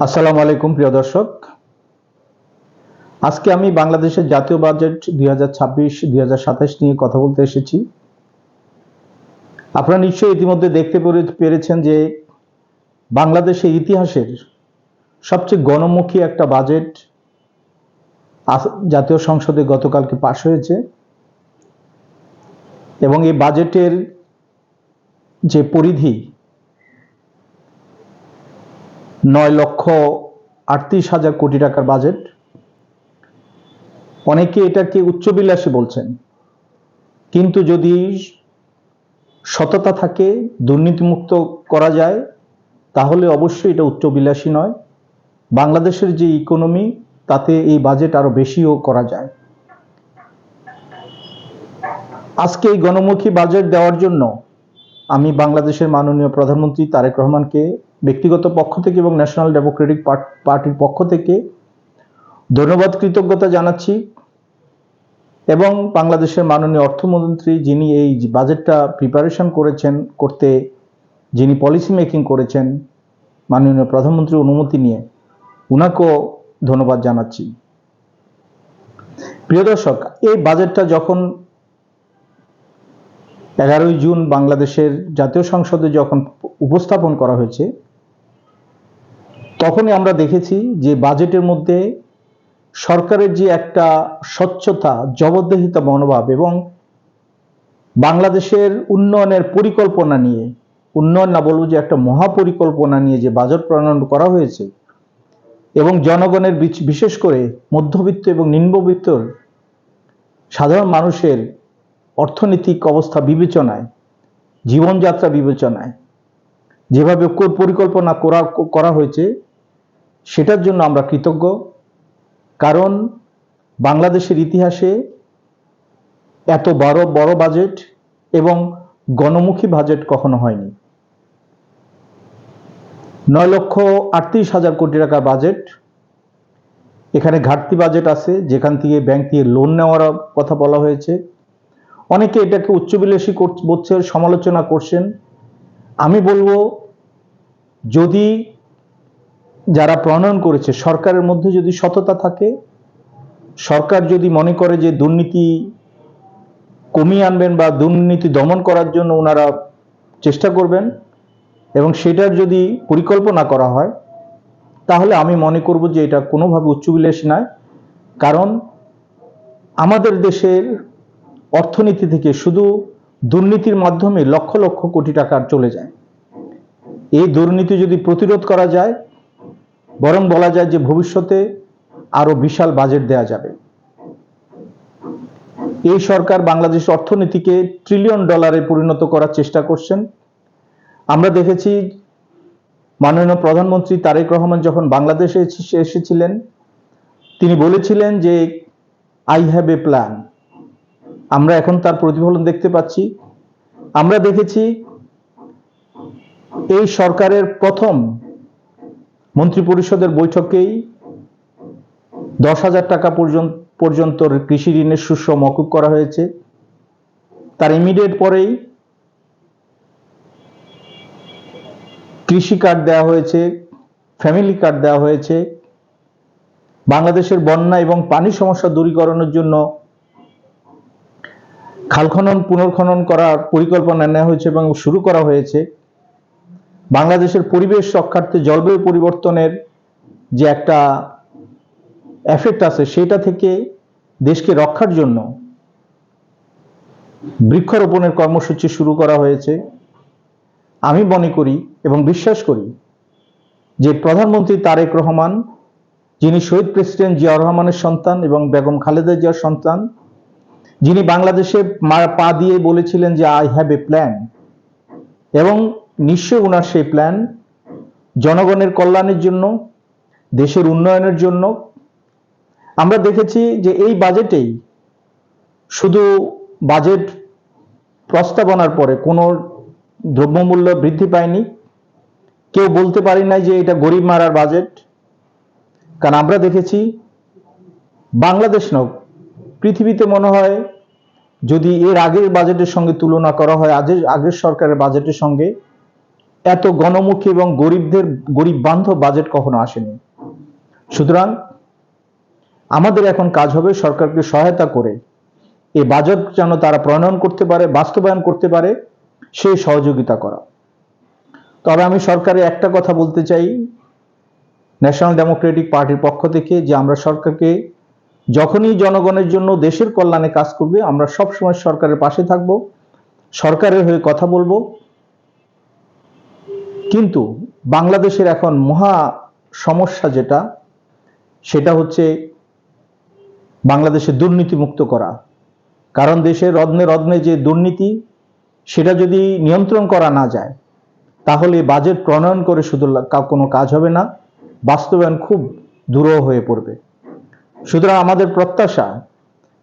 আসসালামু আলাইকুম প্রিয় দর্শক। আজকে আমি বাংলাদেশের জাতীয় বাজেট 2026-2027 নিয়ে কথা বলতে এসেছি। আপনারা নিশ্চয়ই ইতিমধ্যে দেখতে পেরেছেন যে বাংলাদেশের ইতিহাসের সবচেয়ে গণমুখী একটা বাজেট জাতীয় সংসদে গতকালকে পাশ হয়েছে এবং এই বাজেটের যে পরিধি 9,38,000 কোটি টাকার বাজেট, অনেকে এটাকে উচ্চবিলাসী বলছেন, কিন্তু যদি সততা থাকে, দুর্নীতিমুক্ত করা যায়, তাহলে অবশ্যই এটা উচ্চবিলাসী নয়। বাংলাদেশের যে ইকোনমি, তাতে এই বাজেট আরো বেশিও করা যায়। আজকে এই গণমুখী বাজেট দেওয়ার জন্য আমি বাংলাদেশের মাননীয় প্রধানমন্ত্রী তারেক রহমানকে ব্যক্তিগত পক্ষ থেকে এবং ন্যাশনাল ডেমোক্রেটিক পার্টির পক্ষ থেকে ধন্যবাদ, কৃতজ্ঞতা জানাচ্ছি। এবং বাংলাদেশের মাননীয় অর্থমন্ত্রী, যিনি এই বাজেটটা প্রিপারেশন করতে যিনি পলিসি মেকিং করেছেন, মাননীয় প্রধানমন্ত্রীর অনুমতি নিয়ে উনাকেও ধন্যবাদ জানাচ্ছি। প্রিয় দর্শক, এই বাজেটটা যখন 11ই জুন বাংলাদেশের জাতীয় সংসদে যখন উপস্থাপন করা হয়েছে, তখনই আমরা দেখেছি যে বাজেটের মধ্যে সরকারের যে একটা স্বচ্ছতা, জবাবদিহিতা মনোভাব এবং বাংলাদেশের উন্নয়নের পরিকল্পনা নিয়ে, উন্নয়ন না বলবো যে একটা মহাপরিকল্পনা নিয়ে যে বাজেট প্রণয়ন করা হয়েছে এবং জনগণের বিশেষ করে মধ্যবিত্ত এবং নিম্নবিত্তর সাধারণ মানুষের অর্থনৈতিক অবস্থা বিবেচনায়, জীবনযাত্রা বিবেচনায় যেভাবে পরিকল্পনা করা হয়েছে, সেটার জন্য আমরা কৃতজ্ঞ। কারণ বাংলাদেশের ইতিহাসে এত বড় বাজেট এবং গণমুখী বাজেট কখনো হয়নি। 9,38,000 কোটি টাকার বাজেট। এখানে ঘাটতি বাজেট আছে, যেখান থেকে ব্যাংক থেকে লোন নেওয়ার কথা বলা হয়েছে। অনেকে এটাকে উচ্চবিলাসী বলছেন, সমালোচনা করছেন। আমি বলবো, যদি যারা প্রণয়ন করেছে, সরকারের মধ্যে যদি সততা থাকে, সরকার যদি মনে করে যে দুর্নীতি কমিয়ে আনবেন বা দুর্নীতি দমন করার জন্য ওনারা চেষ্টা করবেন এবং সেটার যদি পরিকল্পনা করা হয়, তাহলে আমি মনে করব যে এটা কোনোভাবে উচ্চবিলাসী নয়। কারণ আমাদের দেশের অর্থনীতি থেকে শুধু দুর্নীতির মাধ্যমে লক্ষ লক্ষ কোটি টাকা চলে যায়। এই দুর্নীতি যদি প্রতিরোধ করা যায়, বরং বলা যায় যে ভবিষ্যতে আরো বিশাল বাজেট দেয়া যাবে। এই সরকার বাংলাদেশ অর্থনীতিকে ট্রিলিয়ন ডলারে পরিণত করার চেষ্টা করছেন। আমরা দেখেছি মাননীয় প্রধানমন্ত্রী তারেক রহমান যখন বাংলাদেশে এসেছিলেন, তিনি বলেছিলেন যে আই হ্যাভ এ প্ল্যান। আমরা এখন তার প্রতিফলন দেখতে পাচ্ছি। আমরা দেখেছি এই সরকারের প্রথম মন্ত্রিপরিষদের বৈঠকেই 10,000 টাকা পর্যন্ত কৃষি ঋণের শস্য মকুব করা হয়েছে। তার ইমিডিয়েট পরেই কৃষি কার্ড দেওয়া হয়েছে, ফ্যামিলি কার্ড দেওয়া হয়েছে। বাংলাদেশের বন্যা এবং পানি সমস্যা দূরীকরণের জন্য খাল খনন পুনর্খনন করার পরিকল্পনা নেওয়া হয়েছে এবং শুরু করা হয়েছে। বাংলাদেশের পরিবেশ রক্ষার্থে জলবায়ু পরিবর্তনের যে একটা এফেক্ট আছে, সেটা থেকে দেশকে রক্ষার জন্য বৃক্ষরোপণের কর্মসূচি শুরু করা হয়েছে। আমি মনে করি এবং বিশ্বাস করি যে প্রধানমন্ত্রী তারেক রহমান, যিনি শহীদ প্রেসিডেন্ট জিয়াউর রহমানের সন্তান এবং বেগম খালেদা জিয়ার সন্তান, যিনি বাংলাদেশে পা দিয়ে বলেছিলেন যে আই হ্যাভ এ প্ল্যান, এবং নিশ্চয়ই ওনার সেই প্ল্যান জনগণের কল্যাণের জন্য, দেশের উন্নয়নের জন্য। আমরা দেখেছি যে এই বাজেটেই শুধু বাজেট প্রস্তাবনার পরে কোনো দ্রব্যমূল্য বৃদ্ধি পায়নি। কেউ বলতে পারি নাই যে এটা গরিব মারার বাজেট। কারণ আমরা দেখেছি বাংলাদেশ নয়, পৃথিবীতে মনে হয় যদি এর আগের বাজেটের সঙ্গে তুলনা করা হয় আগের সরকারের বাজেটের সঙ্গে, এত গণমুখী এবং গরিব বান্ধব বাজেট কখনো আসেনি। সুতরাং আমাদের এখন কাজ হবে সরকারকে সহায়তা করে এই বাজেট যেন তারা প্রণয়ন করতে পারে, বাস্তবায়ন করতে পারে, সেই সহযোগিতা করা। তবে আমি সরকারে একটা কথা বলতে চাই, ন্যাশনাল ডেমোক্রেটিক পার্টির পক্ষ থেকে, যে আমরা সরকারকে যখনই জনগণের জন্য দেশের কল্যাণে কাজ করবে আমরা সবসময় সরকারের পাশে থাকব, সরকারের হয়ে কথা বলবো। কিন্তু বাংলাদেশের এখন মহা সমস্যা যেটা, সেটা হচ্ছে বাংলাদেশে দুর্নীতি মুক্ত করা। কারণ দেশের রত্নে রত্নে যে দুর্নীতি, সেটা যদি নিয়ন্ত্রণ করা না যায় তাহলে বাজেট প্রণয়ন করে শুধু কোনো কাজ হবে না, বাস্তবায়ন খুব দুরূহ হয়ে পড়বে। সুতরাং আমাদের প্রত্যাশা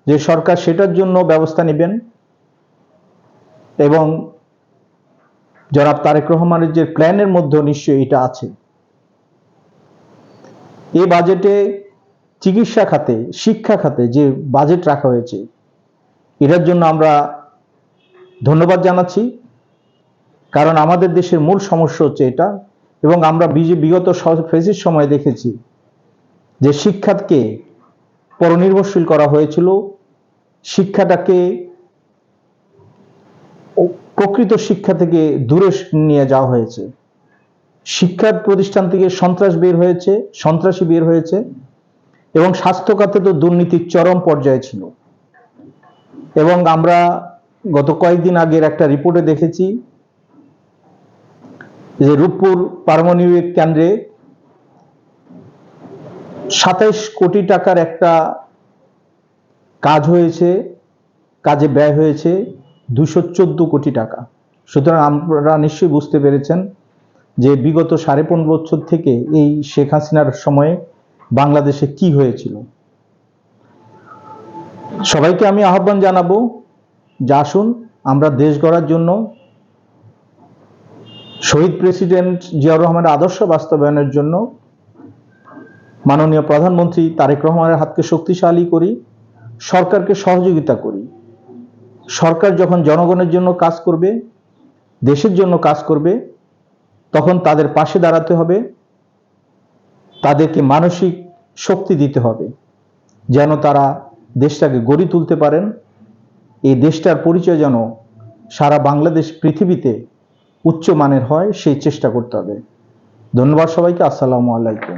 যে সরকার সেটার জন্য ব্যবস্থা নেবেন এবং জনাব তারেক রহমানের যে প্ল্যানের মধ্যে নিশ্চয়ই এটা আছে। এই বাজেটে চিকিৎসা খাতে, শিক্ষা খাতে যে বাজেট রাখা হয়েছে এটার জন্য আমরা ধন্যবাদ জানাচ্ছি। কারণ আমাদের দেশের মূল সমস্যা হচ্ছে এটা, এবং আমরা বিগত ফেসিস সময় দেখেছি যে শিক্ষাকে পরনির্ভরশীল করা হয়েছিল, শিক্ষাটাকে প্রকৃত শিক্ষা থেকে দূরে নিয়ে যাওয়া হয়েছে, শিক্ষা প্রতিষ্ঠান থেকে সন্ত্রাসী বের হয়েছে, এবং স্বাস্থ্য খাতে তো দুর্নীতির চরম পর্যায়ে ছিল। এবং আমরা গত কয়েকদিন আগের একটা রিপোর্টে দেখেছি যে রূপপুর পারমাণবিক কেন্দ্রে 27 কোটি টাকার একটা কাজ হয়েছে, কাজে ব্যয় হয়েছে 214 কোটি টাকা। সুতরাং আপনারা নিশ্চয়ই বুঝতে পেরেছেন যে বিগত 15.5 বছর থেকে এই শেখ হাসিনার সময়ে বাংলাদেশে কি হয়েছিল। সবাইকে আমি আহ্বান জানাবো যে আসুন আমরা দেশ গড়ার জন্য, শহীদ প্রেসিডেন্ট জিয়াউর রহমানের আদর্শ বাস্তবায়নের জন্য মাননীয় প্রধানমন্ত্রী তারেক রহমানের হাতকে শক্তিশালী করি, সরকারকে সহযোগিতা করি। সরকার যখন জনগণের জন্য কাজ করবে, দেশের জন্য কাজ করবে, তখন তাদের পাশে দাঁড়াতে হবে, তাদেরকে মানসিক শক্তি দিতে হবে যেন তারা দেশটাকে গড়ে তুলতে পারেন। এই দেশটার পরিচয় যেন সারা বাংলাদেশ পৃথিবীতে উচ্চ মানের হয়, সেই চেষ্টা করতে হবে। ধন্যবাদ সবাইকে। আসসালামু আলাইকুম।